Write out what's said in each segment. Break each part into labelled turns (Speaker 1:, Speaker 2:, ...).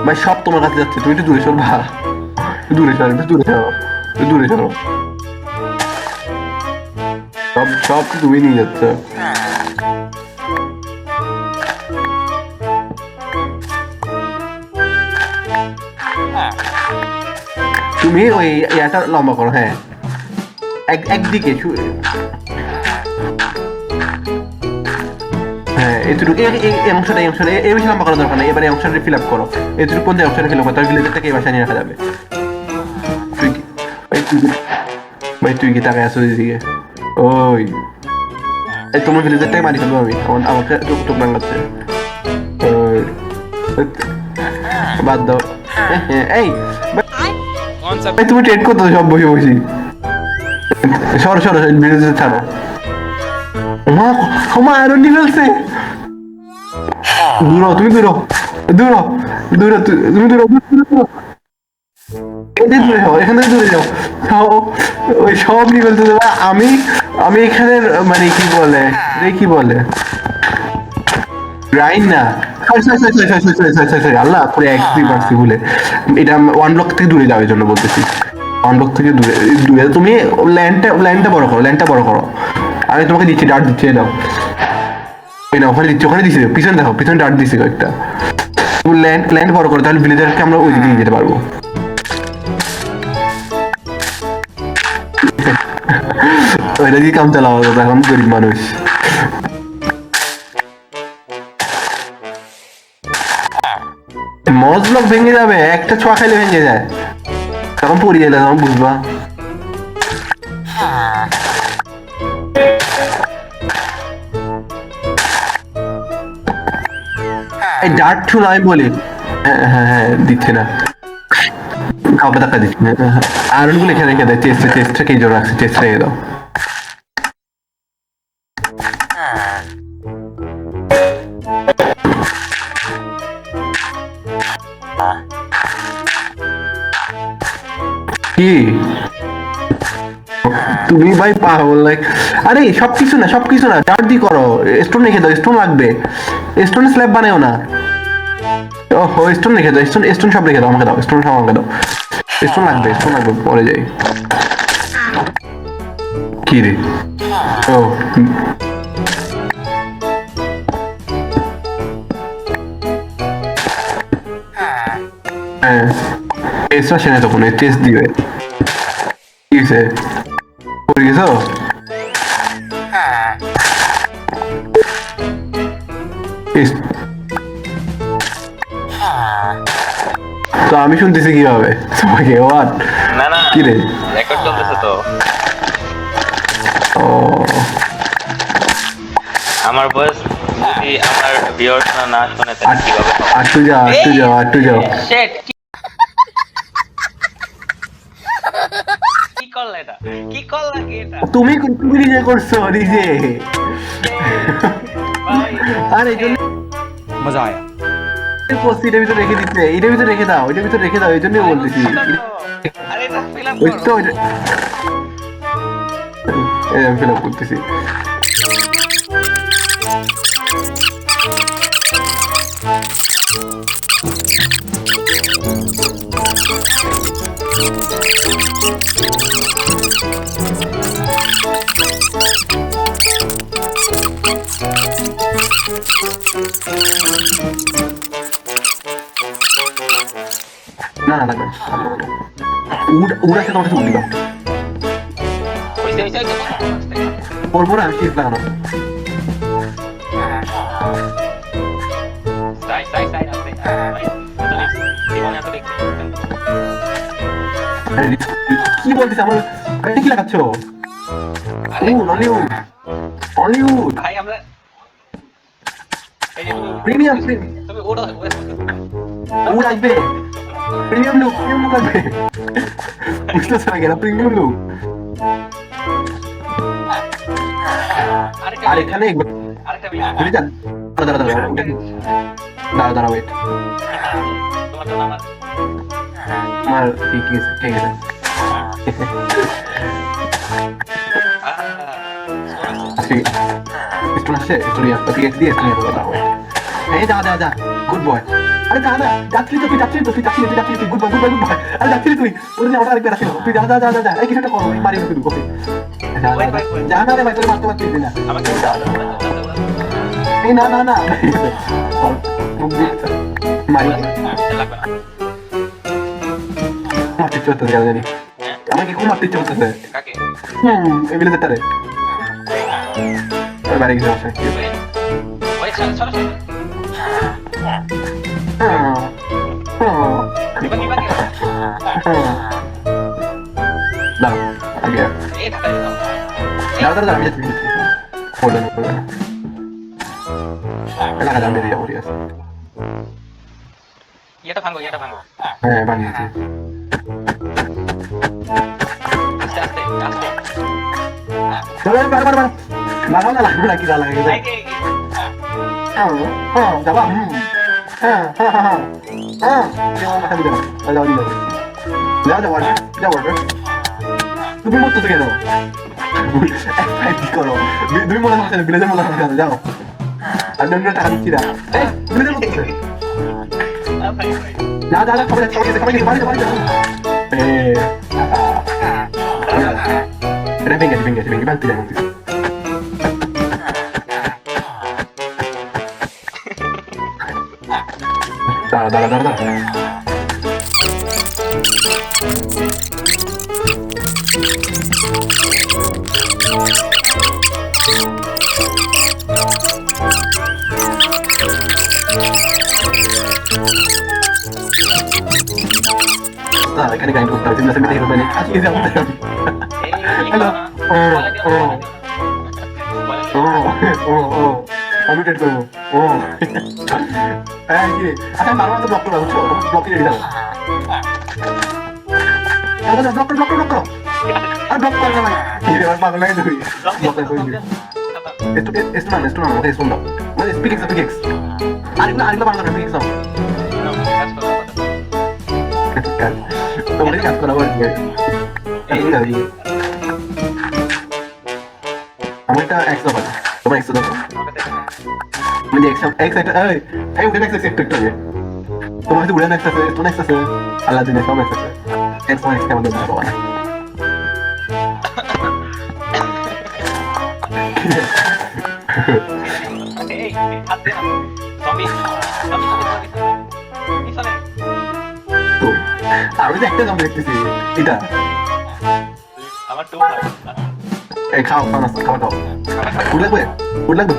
Speaker 1: ভাই সব তোমার কাছে যাচ্ছে, তুমি একটু দূরে সর ভা, দূরে সরো, একটু দূরে সরো, একটু দূরে সরো। সব সব তুমি নিয়ে যাচ্ছ। তুমি ওই ইয়াটা লম্বা করো, হ্যাঁ একদিকে হ্যাঁ এতটুকু এই অংশটা এই বেশি লম্বা করার দরকার নেই, এবার এই অংশটা ফিল আপ করো, এতটুকু কোন অংশটা ফিল আপ করো, তার ভিলেজটাকে এই বাসায় নিয়ে রাখা যাবে। তুই কি ভাই তুই কি তাকায় আসো দিদিকে? ওই এই তোমার ভিলেজটাই মারি ফেলবো আমি, আমাকে টুক লাগছে। ওই বাদ দাও। এই ভাই তুমি ট্রেড করতো সব বসে বসি, সরো সরো ভিলেজে ছাড়ো। আমার আয়রন নিয়ে ফেলছে। দূর তুমি দূর দূর দূর তুমি দূর দূরে যাও, এখান থেকে দূরে যাও। ওই সব নিয়ে ফেলতে দেবা। আমি আমি এখানে মানে কি বলে রাইন না, আল্লাহ করে একই পারছি বলে। এটা ওয়ান ব্লক থেকে দূরে যাওয়ার জন্য বলতেছি, ওয়ান ব্লক থেকে দূরে দূরে তুমি ল্যান্ডটা বড় করো। আমি তোমাকে দিচ্ছি, ডার্ট দিচ্ছি, দাও ওখানে দিচ্ছি, ওখানে দিচ্ছি, পিছনে দেখো, পিছনে ডার্ট দিচ্ছি কয়েকটা। ল্যান্ড বড় করো, তাহলে ভিলেজারকে আমরা ওই দিকে নিয়ে যেতে পারবো। ওইটা দিয়ে কাম চালাবো, এখন গরিব মানুষ। মজ ব্লক ভেঙে যাবে, একটা ছোঁয়া খাইলে ভেঙে যায়, তখন পড়িয়ে যায়, তখন বুঝবা। এই ডার্ট ঠুল আমি বলি, হ্যাঁ দিচ্ছে না, কাউকে টাকা দিচ্ছে না। আয়রন গুলো এখানে রেখে দেয়, চেস্টটা কি জোর রাখছে, চেস্ট রেখে দাও। কি তুমি ভাই পাগল লাইক, আরে সবকিছু না ডার্ট দি করো, স্টোন রেখে দাও, স্টোন লাগবে, স্টোন স্ল্যাব বানাও না। ওহো স্টোন রেখে দাও, স্টোন সব রেখে দাও, আমাকে দাও স্টোন সব, আমাকে দাও, স্টোন লাগবে পরে যাই। কি রে? ও হ্যাঁ টেস্ট আসে না তখন, টেস্ট দিবে। কি হয়েছে, পড়ে গেছো? তো আমি শুনতেছি কিভাবে তোমাকে? ওয়াট?
Speaker 2: না
Speaker 1: কি রে,
Speaker 2: রেকর্ড চলতেছে তো।
Speaker 1: ও
Speaker 2: আমার বয়স যদি আমার ভিউয়ার্স না শুনে তাহলে কিভাবে হবে?
Speaker 1: আটটু যাও।
Speaker 2: শিট, কি করলে এটা? কি করলা কি এটা?
Speaker 1: তুমি নিজে করছো নিজে।
Speaker 2: ভাই
Speaker 1: আর এই জন্য
Speaker 3: मजा आया।
Speaker 1: এটার ভিতরে রেখে দিচ্ছে, এটার ভিতরে রেখে দাও, এই জন্যই বলতেছি।
Speaker 2: আরে এটা ফিল আপ
Speaker 1: ওই
Speaker 2: করো।
Speaker 1: তো আমি ফিল আপ করতেছি। না লাগবে, উড়া সাথে আমাকে উঠি না,
Speaker 2: হইছে
Speaker 1: পরপর আমি শিফট লাগানো।
Speaker 2: সাই আছে ভাই। জীবনে এত দেখতে
Speaker 1: কি বলছিস আমার এটা কি লাগাচ্ছ? হলিউড
Speaker 2: ভাই আমরা এই যে
Speaker 1: প্রিমিয়াম
Speaker 2: তুমি ওটা
Speaker 1: উড আসবে, প্রিমিয়াম লুক আসবে, বুঝতেছ না কেন প্রিমিয়াম লুক। আর এখানে
Speaker 2: আরেকটা
Speaker 1: বুঝলি যান, দাঁড়া ওয়েট,
Speaker 2: তোমার জন্য
Speaker 1: আমার ঠিক আছে আজকে স্টোন আসছে স্টোন পিকেক্স দিয়ে স্টোন নিয়ে দাও এই যা যা যা গুড বয় আরে যা যা যাচ্ছিলি তো তুই গুড বয় আরে যাচ্ছিলি তুই তোর যে ওটা আরেকবার আসছিল তুই যা যা যা যা এই কিছু একটা করো মারি তুই ওকে যা না রে ভাই তোর মারতে পারছিস না
Speaker 2: আমাকে
Speaker 1: এই না না না মারি
Speaker 2: লাগবে না
Speaker 1: মারতে চলতেছে জানি আমাকে খুব মারতে চলতেছে
Speaker 2: কাকে
Speaker 1: এগুলো যেতে রে বাড়ি গেছে বসে
Speaker 2: ওই চলো চলো চলো দিবা দিবা
Speaker 1: দাও আগে
Speaker 2: এই ঢাকায়
Speaker 1: দাও
Speaker 2: দাও
Speaker 1: দাও আমি যাচ্ছি বলো না দাম দিয়ে যাবো ঠিক আছে
Speaker 2: এটা ভাঙো
Speaker 1: হ্যাঁ বানিয়েছি
Speaker 2: আস্তে আস্তে আস্তে
Speaker 1: চলো বারবার বারবার না লাগবে না কি দা লাগে যাবা তুমি মতো তো কেন কি করো তুমি মনে হচ্ছে বিলেজের মনে হচ্ছে যাও আর আমি টাকা দিচ্ছি না বিলেজের মতো না যা যা সবাই সবাই বাড়ি এটা ভেঙে বালতি যাবো দাঁড়া এখানে গাইড করতে হবে জিমনাসে মিটাই হবে না আজকে যাবো হ্যালো আমি টেট করবো হ্যাঁ কি আচ্ছা বারবার তো ব্লক করবো বুঝছো ব্লক রেডি দাও ব্লক করো আর ব্লক করো না ভাই এবার পাগল লাগে তুই ব্লক করে দিবি এস্টো না ওটা এস্টো দাও মানে পিকেক্স আরেকগুলো বানানো হবে পিকেক্স দাও তোমরা কাজ করা বলছি আমার একটা এক্স দাও তোমার এক্স দাও মানে এক্স একটা এই উঠে এক্স একটা তোমার কাছে উড়ান এক্স আছে তোমার এক্স আছে আল্লাহ দিনে সব এক্স আছে এক্স ওয়ান এক্স কেমন দেবো বাবা আমি তো একটা জমি দেখতেছি এটা
Speaker 2: আমার তো
Speaker 1: এই খাও খাও ফুড লাগবে ফুড
Speaker 2: দাও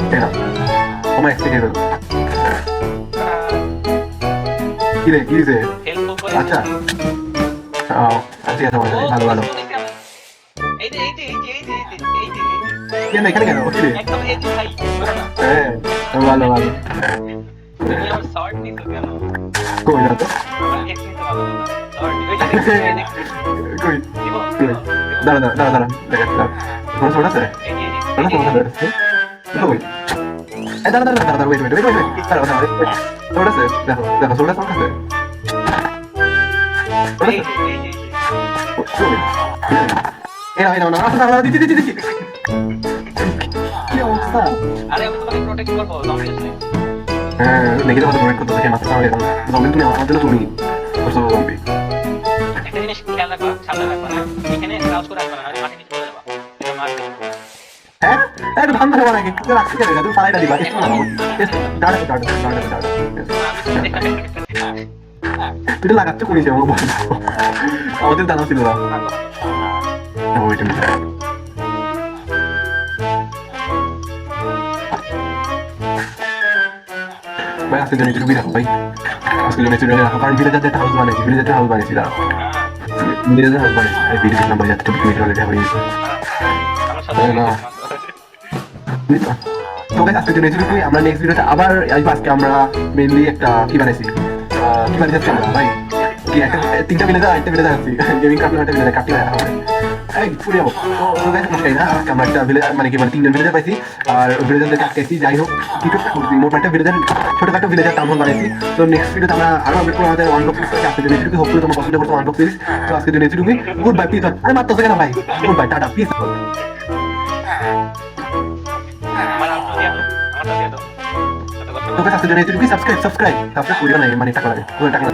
Speaker 1: এই নাও তোমার এক্সপিরিয়েন্স কি রে
Speaker 2: হেল্পফুল করে
Speaker 1: আচ্ছা আচ্ছা ভালো এখানে কেন
Speaker 2: একদম এই যে ভাই
Speaker 1: হ্যাঁ ভালো
Speaker 2: তুমি আমার শর্ট নিছো কেন
Speaker 1: কই না তো
Speaker 2: আমার এক নিতে ভালো শর্ট
Speaker 1: কই
Speaker 2: দিব
Speaker 1: দাঁড়া দেখাচ্ছি তোমার শোনা আছে কই দাঁড়া ওয়েট দাঁড়া আছে দেখো শোনা আছে এই না দিচ্ছি কি অবস্থা
Speaker 2: আরে আমি তোমাকে প্রোটেক্ট করবো জম্বি আসলে
Speaker 1: হ্যাঁ দেখি তোমাদের প্রোটেক্ট করতে দেখে মাথা সামনে জম্বি তুমি আমার জন্য তুমি করছো জম্বি
Speaker 2: একটা জিনিস খেয়াল রাখবা সামনে রাখবা না এখানে ক্রাউচ করে রাখবা না আর মাটি নিচে চলে যাবা এটা মারবে
Speaker 1: হ্যাঁ একটু ভাঙ ধরবা নাকি তুই রাখতে যাবে তুমি পালাইটা দিবা একটু দাঁড়া তুই লাগাচ্ছ করিস আমার বল আমাদের জানা ছিল না ওইটা ভাই আজকে জন্য একটু রাখো ভাই আজকে জন্য একটু রাখো কারণ ভিলেজারদের একটা হাউস বানিয়েছি দাঁড়া ভিলেজার হাউস বানিয়েছি ভিডিও নাম্বার যাতে তুমি চলে যাবে না তো গাইস আজকে জন্য একটু আমরা নেক্সট ভিডিওতে আবার আসবো আজকে আমরা মেইনলি একটা কি বানাইছি আমরা ভাই কি একটা তিনটা ভিলেজার একটা ভিলেজার আছে গেমিং কাপড় একটা ভিলেজার কাটি রাখা হবে এই পুরো যাবো তো গাইস না আজকে আমরা একটা ভিলেজার মানে কি মানে তিনজন ভিলেজার পাইছি আর ভিলেজারদেরকে আটকেছি যাই হোক কিছু মোট একটা ভিলেজার ছোটখাটো ভিলেজার টাউন হল বানাইছি তো নেক্সট ভিডিওতে আমরা আরো আপডেট করবো আমাদের অনবক্স সিরিজ আজকে জন্য একটু হোপফুলি তোমার পছন্দ করছো অনবক্স সিরিজ তো আজকে জন্য একটু গুড বাই প্লিজ আরে মাত্র কেন ভাই গুড বাই টাটা প্লিজ
Speaker 2: আমার আউটরো দিয়ে দাও, আমারটা দিয়ে দাও। এত কষ্ট
Speaker 1: তোকে সাবস্ক্রাইব করিও না, মানে টাকা লাগে, টাকা লাগে।